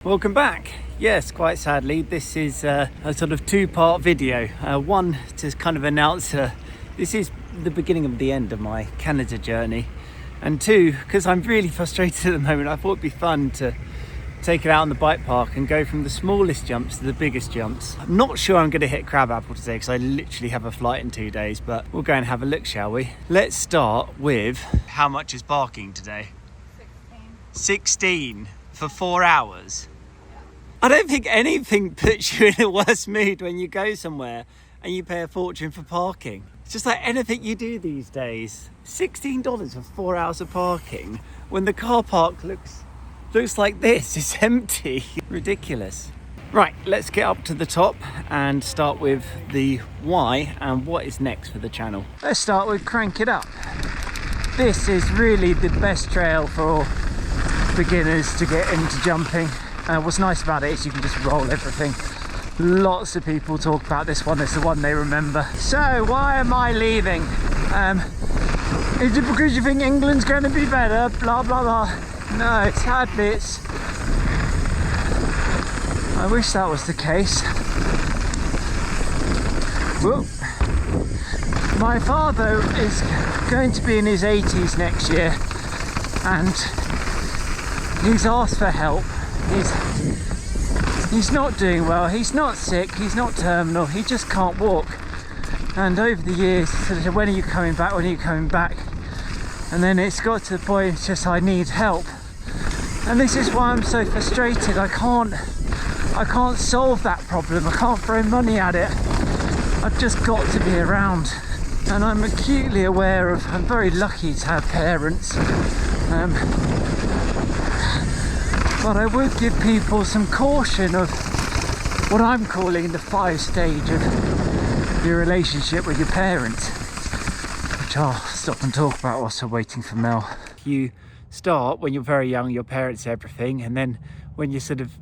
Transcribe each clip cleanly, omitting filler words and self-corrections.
Welcome back. Yes, quite sadly, this is a sort of two-part video. One to kind of announce this is the beginning of the end of my Canada journey, and two, because I'm really frustrated at the moment, I thought it'd be fun to take it out on the bike park and go from the smallest jumps to the biggest jumps. I'm not sure I'm going to hit CRABAPPLE today because I literally have a flight in 2 days, but we'll go and have a look, shall we? Let's start with how much is parking today? 16 for 4 hours. I don't think anything puts you in a worse mood when you go somewhere and you pay a fortune for parking. It's just like anything you do these days. $16 for 4 hours of parking when the car park looks like this. It's empty. Ridiculous. Right, let's get up to the top and start with the why and what is next for the channel. Let's start with Crank It Up. This is really the best trail for beginners to get into jumping. What's nice about it is you can just roll everything. Lots of people talk about this one as the one they remember. So why am I leaving? Is it because you think England's going to be better? Blah blah blah. No, sadly it's... I wish that was the case. Whoa. My father is going to be in his 80s next year and he's asked for help. He's not doing well, he's not sick, he's not terminal, he just can't walk. And over the years, sort of, when are you coming back, when are you coming back? And then it's got to the point, it's just, I need help. And this is why I'm so frustrated. I can't solve that problem, I can't throw money at it. I've just got to be around. And I'm acutely aware of, I'm very lucky to have parents. But I would give people some caution of what I'm calling the 5 stage of your relationship with your parents, which I'll stop and talk about whilst I'm waiting for Mel. You start when you're very young, your parents are everything, and then when you sort of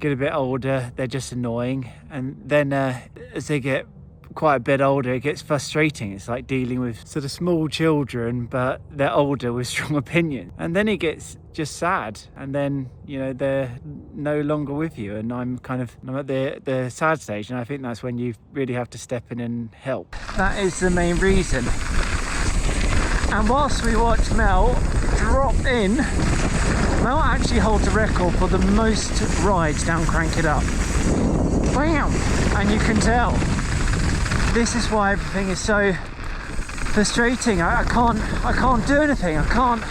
get a bit older, they're just annoying, and then as they get quite a bit older, it gets frustrating. It's like dealing with sort of small children, but they're older with strong opinion. And then it gets just sad, and then, you know, they're no longer with you, and I'm at the sad stage, and I think that's when you really have to step in and help. That is the main reason. And whilst we watch Mel drop in, Mel actually holds a record for the most rides down Crank It Up. Bam! And you can tell this is why everything is so frustrating. I can't do anything. I can't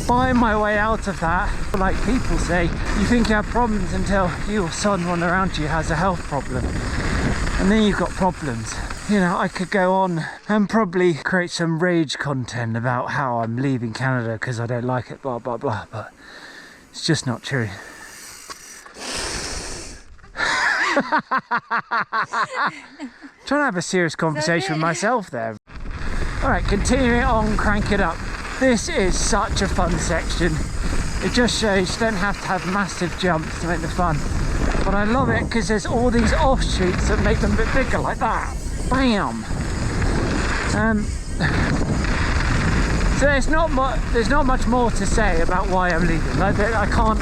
buy my way out of that. Like people say, you think you have problems until you or someone around you has a health problem, and then you've got problems. You know, I could go on and probably create some rage content about how I'm leaving Canada because I don't like it, blah blah blah, but it's just not true. Trying to have a serious conversation with myself there. Alright, continuing on Crank It Up. This is such a fun section. It just shows you don't have to have massive jumps to make the fun. But I love it because there's all these offshoots that make them a bit bigger, like that. Bam! So there's not much more to say about why I'm leaving. Like, I can't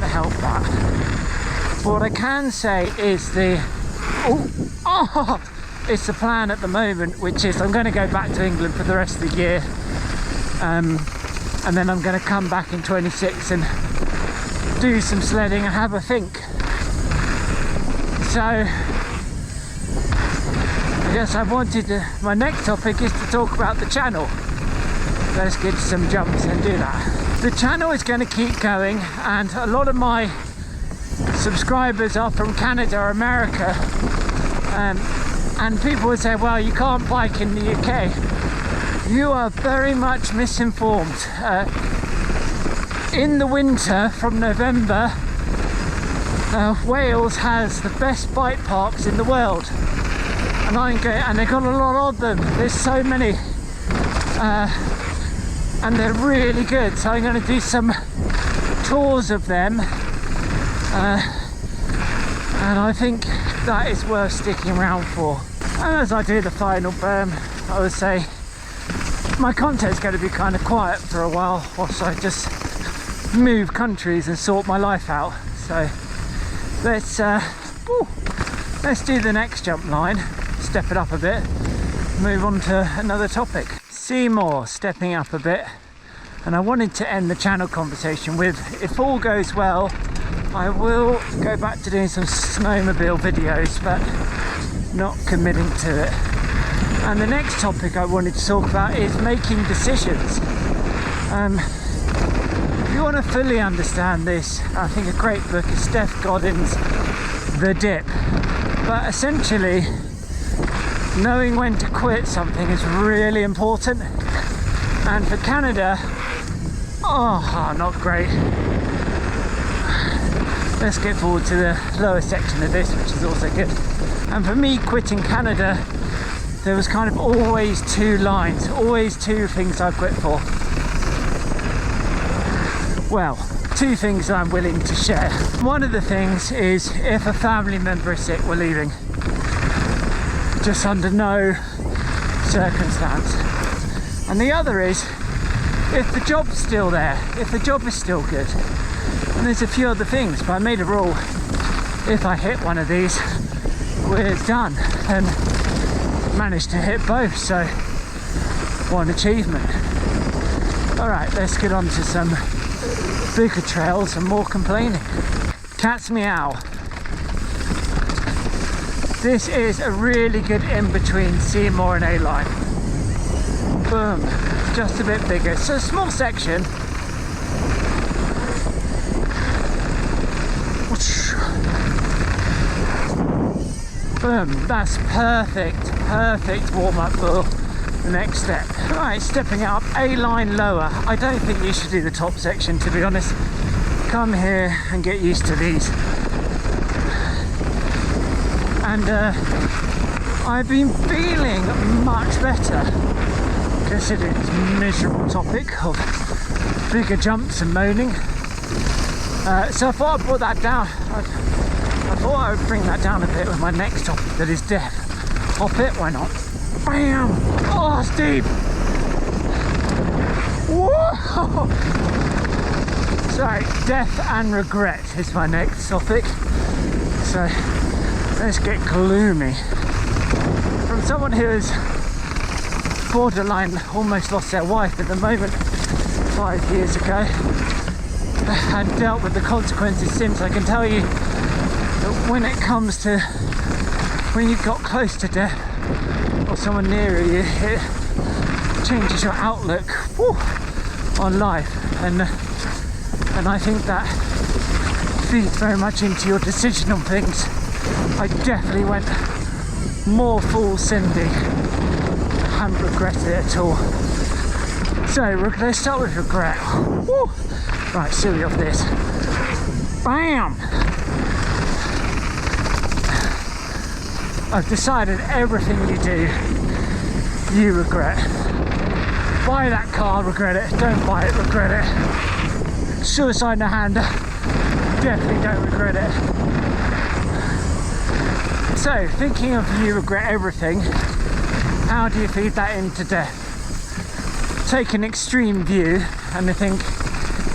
help that. But what I can say is it's the plan at the moment, which is I'm going to go back to England for the rest of the year, and then I'm going to come back in 26 and do some sledding and have a think. So I guess my next topic is to talk about the channel. Let's get some jumps and do that. The channel is going to keep going, and a lot of my subscribers are from Canada or America, and people would say, well, you can't bike in the UK. You are very much misinformed. In the winter from November, Wales has the best bike parks in the world, and they've got a lot of them. There's so many, and they're really good, so I'm going to do some tours of them. And I think that is worth sticking around for. And as I do the final berm, I would say my content's going to be kind of quiet for a while whilst I just move countries and sort my life out. So let's do the next jump line, step it up a bit, move on to another topic. Seymour stepping up a bit, and I wanted to end the channel conversation with, if all goes well, I will go back to doing some snowmobile videos, but not committing to it. And the next topic I wanted to talk about is making decisions. If you want to fully understand this, I think a great book is Steph Godin's The Dip. But essentially, knowing when to quit something is really important. And for Canada, not great. Let's get forward to the lower section of this, which is also good. And for me, quitting Canada, there was kind of always two lines, always two things I quit for. Well, two things I'm willing to share. One of the things is if a family member is sick, we're leaving. Just under no circumstance. And the other is if the job's still there, if the job is still good. And there's a few other things, but I made a rule. If I hit one of these, we're done. And managed to hit both, so what an achievement. Alright, let's get on to some bigger trails and more complaining. Cat's Meow. This is a really good in-between Seymour and A-line. Boom, it's just a bit bigger. It's a small section. Boom, that's perfect warm-up for the next step. Right, stepping up, A-line lower. I don't think you should do the top section, to be honest. Come here and get used to these. And I've been feeling much better, considering this miserable topic of bigger jumps and moaning. So I thought I'd put that down. I thought I would bring that down a bit with my next topic that is death. Hop it, why not? Bam! Oh, steep! Whoa! Sorry, death and regret is my next topic. So let's get gloomy. From someone who is borderline almost lost their wife at the moment 5 years ago and dealt with the consequences since, I can tell you that when it comes to when you've got close to death or someone near you, it changes your outlook on life, and I think that feeds very much into your decision on things. I definitely went more full Cindy. I haven't regretted it at all. So let's start with regret. Woo. Right, silly off this. Bam! I've decided everything you do, you regret. Buy that car, regret it. Don't buy it, regret it. Suicide in a hand, definitely don't regret it. So, thinking of you regret everything, how do you feed that into death? Take an extreme view and I think,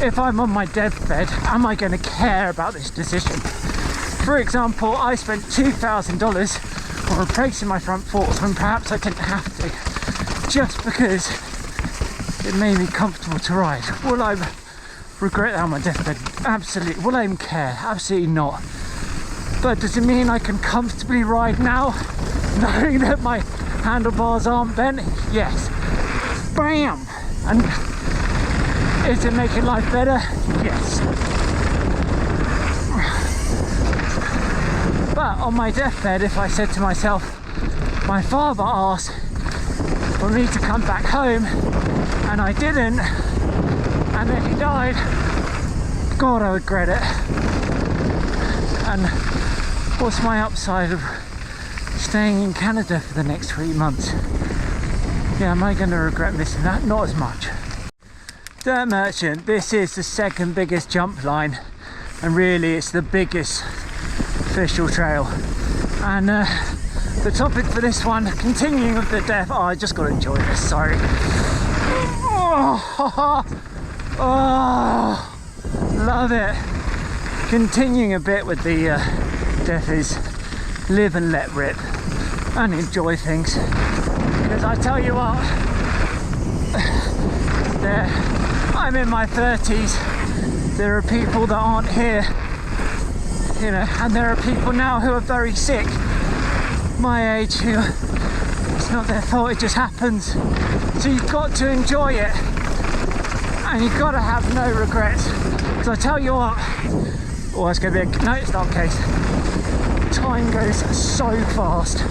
if I'm on my deathbed, am I going to care about this decision? For example, I spent $2,000 on replacing my front forks when perhaps I didn't have to, just because it made me comfortable to ride. Will I regret that on my deathbed? Absolutely. Will I even care? Absolutely not. But does it mean I can comfortably ride now, knowing that my handlebars aren't bent? Yes. Bam! And is it making life better? Yes. But on my deathbed, if I said to myself, my father asked for me to come back home and I didn't, and then he died, God, I would regret it. And what's my upside of staying in Canada for the next 3 months? Yeah, am I going to regret missing that? Not as much. Dirt Merchant, this is the second biggest jump line, and really it's the biggest official trail. And the topic for this one, continuing with the death, I just got to enjoy this, sorry. Love it. Continuing a bit with the death is live and let rip and enjoy things. Because I tell you what, I'm in my 30s. There are people that aren't here, you know, and there are people now who are very sick, my age, who it's not their fault, it just happens. So you've got to enjoy it, and you've got to have no regrets. Because I tell you what, oh, it's going to be no, it's not the case. Time goes so fast,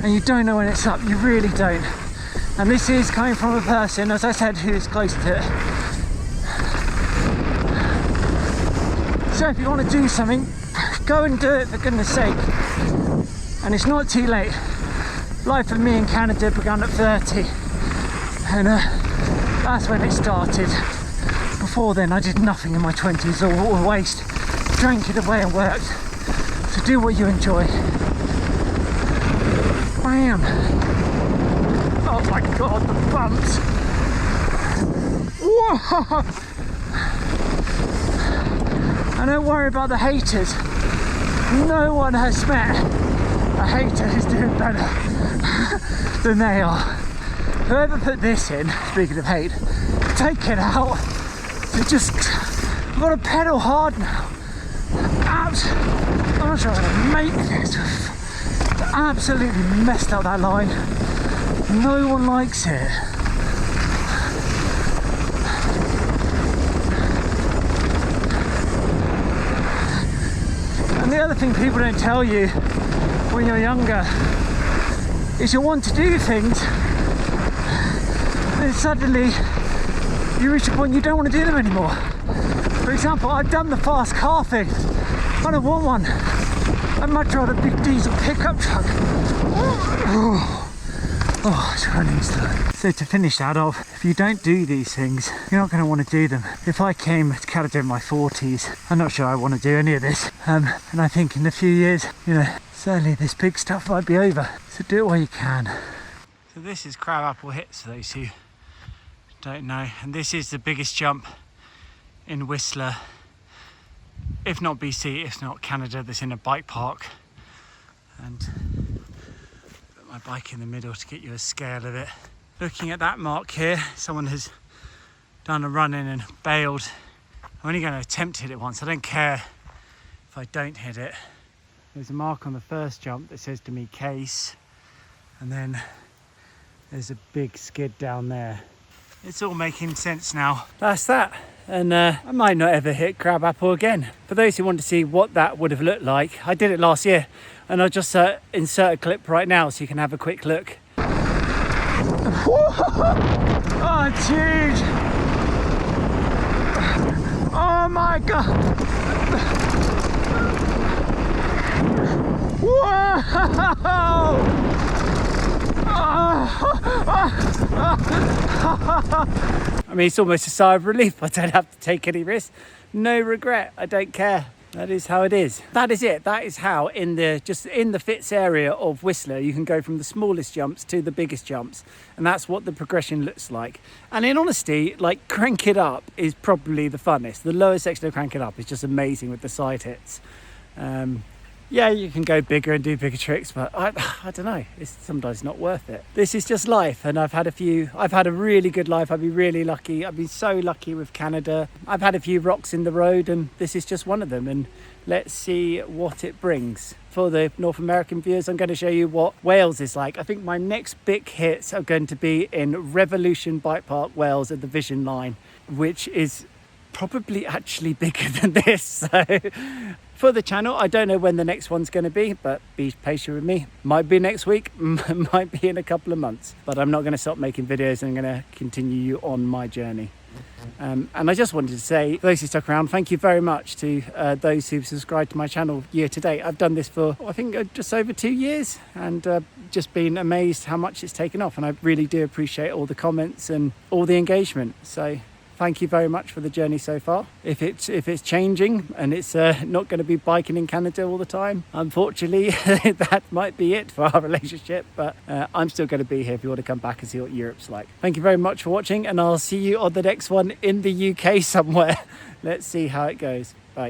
and you don't know when it's up. You really don't. And this is coming from a person, as I said, who's close to it. So if you want to do something, go and do it, for goodness sake. And it's not too late. Life for me in Canada began at 30, and that's when it started. Before then I did nothing in my 20s, all waste. Drank it away and worked. So do what you enjoy. Bam! Oh my god, the bumps! Whoa! And don't worry about the haters. No one has met a hater who's doing better than they are. Whoever put this in, speaking of hate, take it out. You just, I've got to pedal hard now. I'm not sure how to make this. Absolutely messed up that line. No one likes it. And the other thing people don't tell you when you're younger is you want to do things, and suddenly you reach a point you don't want to do them anymore. For example, I've done the fast car thing. I don't want one. I'd much rather a big diesel pickup truck. Oh, it's running slow. So to finish that off, if you don't do these things, you're not going to want to do them. If I came to Canada in my 40s, I'm not sure I want to do any of this. And I think in a few years, you know, certainly this big stuff might be over. So do it while you can. So this is Crabapple Hits, for those who don't know. And this is the biggest jump in Whistler, if not BC, if not Canada, that's in a bike park. And put my bike in the middle to get you a scale of it. Looking at that mark here, someone has done a run in and bailed. I'm only going to attempt to hit it once. I don't care if I don't hit it. There's a mark on the first jump that says to me case, and then there's a big skid down there. It's all making sense now. That's that. And I might not ever hit Crabapple again. For those who want to see what that would have looked like, I did it last year, and I'll just insert a clip right now so you can have a quick look. Oh, it's huge! Oh my god! Whoa! I mean, it's almost a sigh of relief. I don't have to take any risks. No regret. I don't care. That is how it is. That is it. That is how in the Fitz area of Whistler, you can go from the smallest jumps to the biggest jumps. And that's what the progression looks like. And in honesty, like, Crank It Up is probably the funnest. The lower section of Crank It Up is just amazing with the side hits. Yeah, you can go bigger and do bigger tricks, but I don't know. It's sometimes not worth it. This is just life, and I've had a really good life. I've been really lucky. I've been so lucky with Canada. I've had a few rocks in the road, and this is just one of them. And let's see what it brings. For the North American viewers, I'm going to show you what Wales is like. I think my next big hits are going to be in Revolution Bike Park, Wales, at the Vision Line, which is probably actually bigger than this. So for the channel, I don't know when the next one's going to be, but be patient with me. Might be next week, might be in a couple of months, but I'm not going to stop making videos. I'm going to continue you on my journey. And I just wanted to say, for those who stuck around, thank you very much to those who've subscribed to my channel year to date. I've done this for, I think, just over 2 years, and just been amazed how much it's taken off. And I really do appreciate all the comments and all the engagement. So thank you very much for the journey so far. If it's changing and it's not going to be biking in Canada all the time, unfortunately, that might be it for our relationship. But I'm still going to be here if you want to come back and see what Europe's like. Thank you very much for watching, and I'll see you on the next one in the UK somewhere. Let's see how it goes. Bye.